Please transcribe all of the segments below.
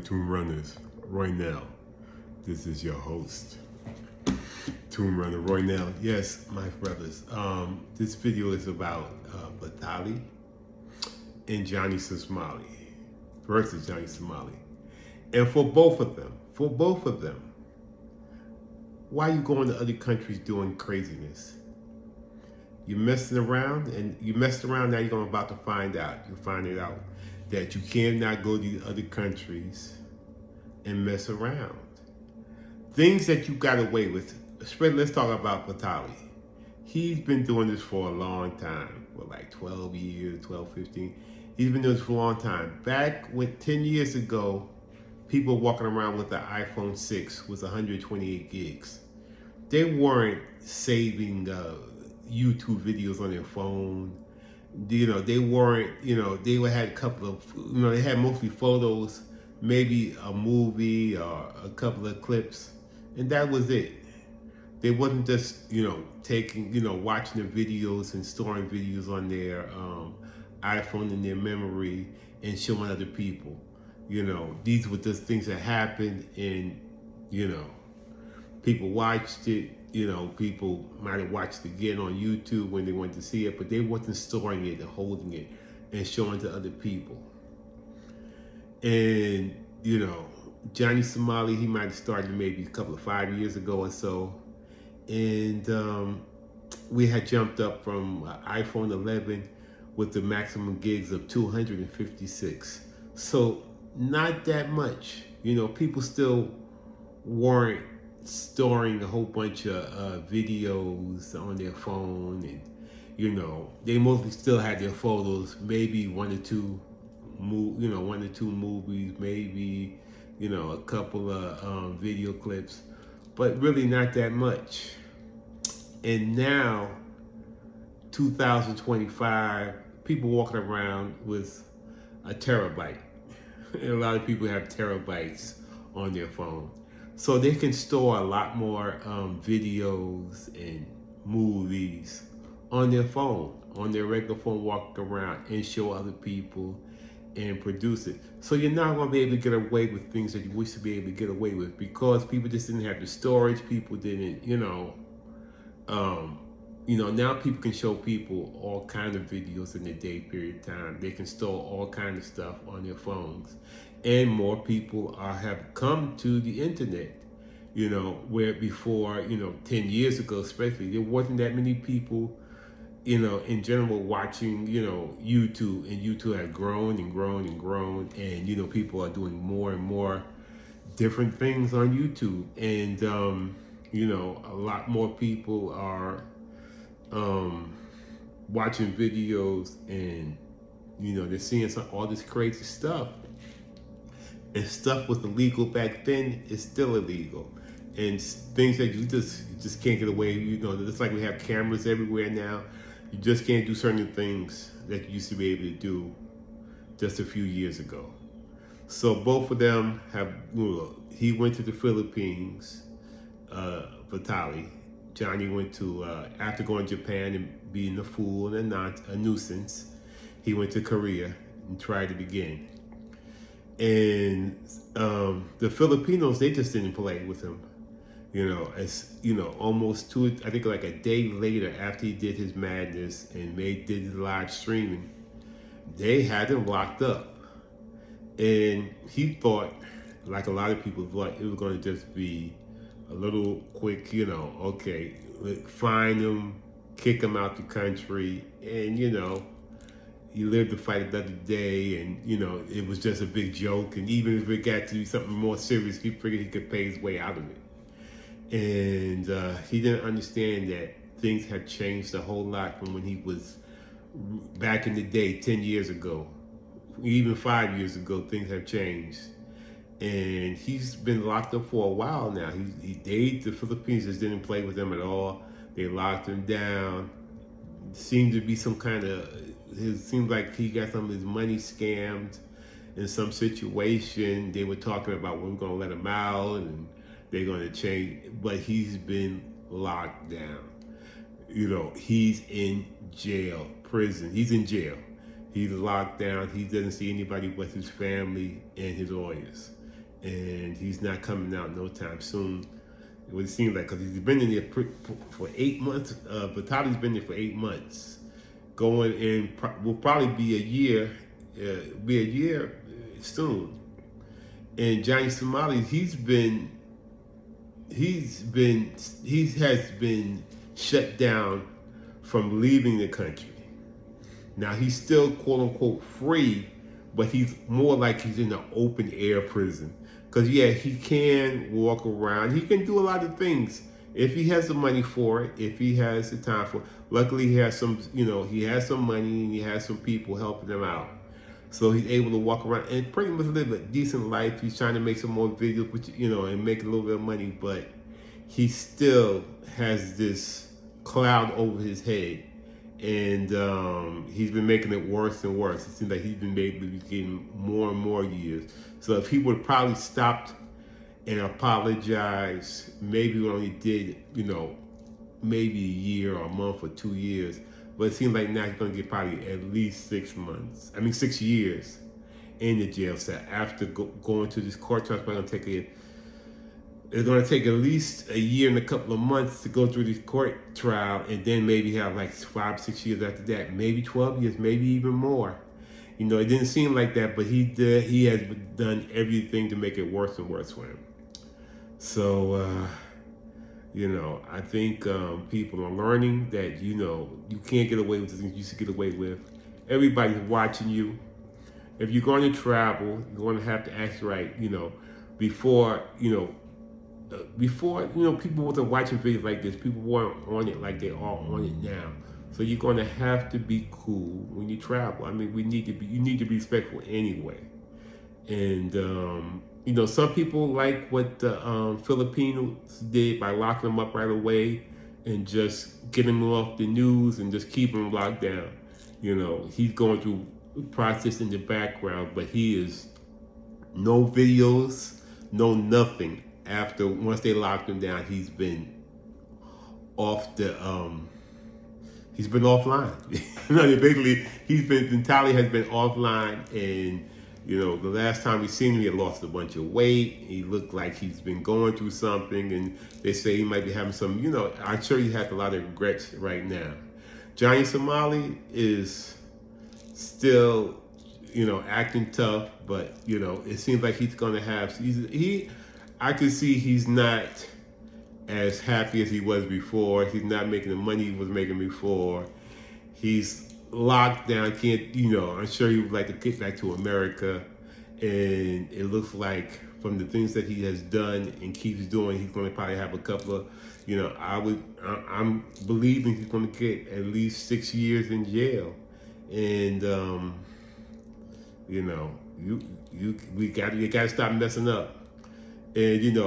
Tomb Runners, Roy Nell. This is your host, Tomb Runner Roy Nell. Yes, my brothers. This video is about Vitaly and Johnny Somali versus Johnny Somali. And for both of them, why you going to other countries doing craziness? You're messing around, and you messed around, now you're about to find out. You're finding out that you cannot go to these other countries and mess around. Things that you got away with. Let's talk about Vitaly. He's been doing this for a long time, for like 12 years, 12, 15. He's been doing this for a long time. Back when 10 years ago, people walking around with the iPhone 6 with 128 gigs. They weren't saving YouTube videos on their phone. They weren't, they had a couple of, they had mostly photos, maybe a movie or a couple of clips, and that was it. They wasn't just, taking, watching the videos and storing videos on their iPhone in their memory and showing other people. These were just things that happened, and, people watched it. People might have watched it again on YouTube when they went to see it, but they wasn't storing it and holding it and showing to other people. And, Johnny Somali, he might have started maybe a couple of 5 years ago or so. And we had jumped up from iPhone 11 with the maximum gigs of 256. So not that much. People still weren't storing a whole bunch of videos on their phone, and they mostly still had their photos, maybe one or two movies, maybe a couple of video clips, but really not that much. And now 2025, people walking around with a terabyte. And a lot of people have terabytes on their phone. So they can store a lot more videos and movies on their phone, on their regular phone, walking around and show other people and produce it. So you're not going to be able to get away with things that you used to be able to get away with, because people just didn't have the storage. People didn't, now people can show people all kinds of videos in a day period of time. They can store all kinds of stuff on their phones. And more people have come to the internet, where before, 10 years ago especially, there wasn't that many people, in general watching, YouTube. And YouTube had grown and grown and grown. And, people are doing more and more different things on YouTube. And, a lot more people are watching videos, and they're seeing all this crazy stuff, and stuff was illegal back then is still illegal, and things that you just can't get away. It's like we have cameras everywhere now. You just can't do certain things that you used to be able to do just a few years ago. So both of them have, he went to the Philippines, Vitaly. Johnny went to, after going to Japan and being a fool and a nuisance, he went to Korea and tried it again. And the Filipinos, they just didn't play with him. Almost I think like a day later after he did his madness and did his live streaming, they had him locked up. And he thought, like a lot of people thought, it was going to just be a little quick, okay, find him, kick him out the country, and, he lived to fight another day, and, it was just a big joke. And even if it got to be something more serious, he figured he could pay his way out of it. And he didn't understand that things have changed a whole lot from when he was back in the day, 10 years ago, even 5 years ago. Things have changed. And he's been locked up for a while now. The Philippines just didn't play with him at all. They locked him down. Seemed to be it seemed like he got some of his money scammed in some situation. They were talking about, we're going to let him out and they're going to change. But he's been locked down. He's in jail, prison. He's in jail. He's locked down. He doesn't see anybody but his family and his lawyers. and he's not coming out no time soon. It would seem like, because he's been in there for 8 months. Vitali's been there for 8 months. Going in will probably be a year. Be a year soon. And Johnny Somali, he has been shut down from leaving the country. Now he's still quote unquote free, but he's more like he's in an open air prison. Because yeah, he can walk around. He can do a lot of things if he has the money for it, if he has the time for it. Luckily, he has some, he has some money and he has some people helping him out. So he's able to walk around and pretty much live a decent life. He's trying to make some more videos, which, and make a little bit of money, but he still has this cloud over his head. And he's been making it worse and worse. It seems like he's been getting more and more years. So if he would probably stopped and apologized, maybe we only did, maybe a year or a month or 2 years. But it seems like now he's going to get probably at least 6 months. 6 years in the jail cell after going to this court trial. It's going to take at least a year and a couple of months to go through this court trial, and then maybe have like 5, 6 years after that, maybe 12 years, maybe even more. It didn't seem like that, but he has done everything to make it worse and worse for him. So, I think people are learning that, you can't get away with the things you used to get away with. Everybody's watching you. If you're going to travel, you're going to have to act right, before people wasn't watching videos like this. People weren't on it like they are on it now. So you're going to have to be cool when you travel. You need to be respectful anyway. And, some people like what the Filipinos did by locking them up right away and just getting them off the news and just keeping them locked down. He's going through process in the background, but he is no videos, no nothing. Once they locked him down, he's been off the he's been offline. Basically Vitali has been offline, and the last time we seen him, he had lost a bunch of weight. He looked like he's been going through something, and they say he might be having some, I'm sure he has a lot of regrets right now. Johnny Somali is still, acting tough, but it seems like he's gonna have I could see he's not as happy as he was before. He's not making the money he was making before. He's locked down, I'm sure he would like to get back to America. And it looks like from the things that he has done and keeps doing, he's going to probably have a couple of, I'm believing he's going to get at least 6 years in jail. And, you got to stop messing up. And,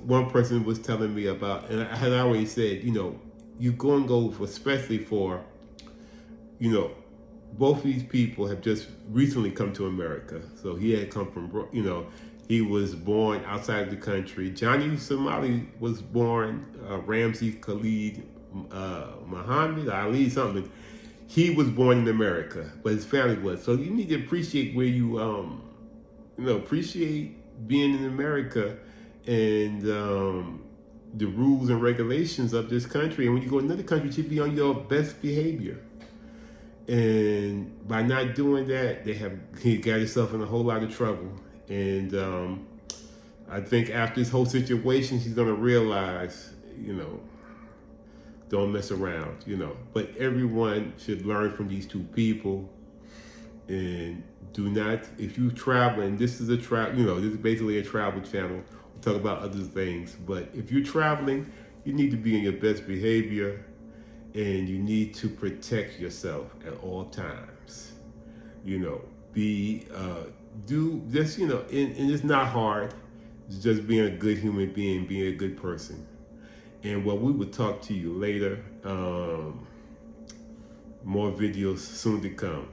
one person was telling me about, and I had already said, you go and go for, especially for, both of these people have just recently come to America. So he had come from, he was born outside of the country. Johnny Somali was born, Ramzi Khalid Muhammad, Ali something. He was born in America, but his family was. So you need to appreciate where you, appreciate being in America and the rules and regulations of this country. And when you go to another country, you should be on your best behavior. And by not doing that, he got himself in a whole lot of trouble. And I think after this whole situation, he's going to realize, don't mess around, But everyone should learn from these two people. And do not, if you travel, and this is a travel, this is basically a travel channel. We talk about other things. But if you're traveling, you need to be in your best behavior. And you need to protect yourself at all times. Do this, and it's not hard. It's just being a good human being, being a good person. And we will talk to you later. More videos soon to come.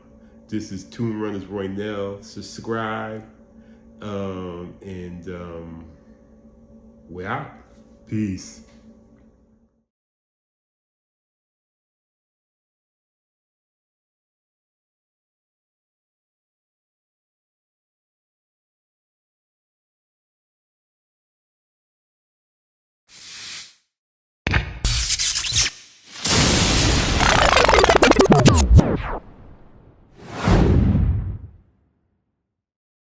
This is Toon Runners Roynell. Subscribe. And we're out. Peace.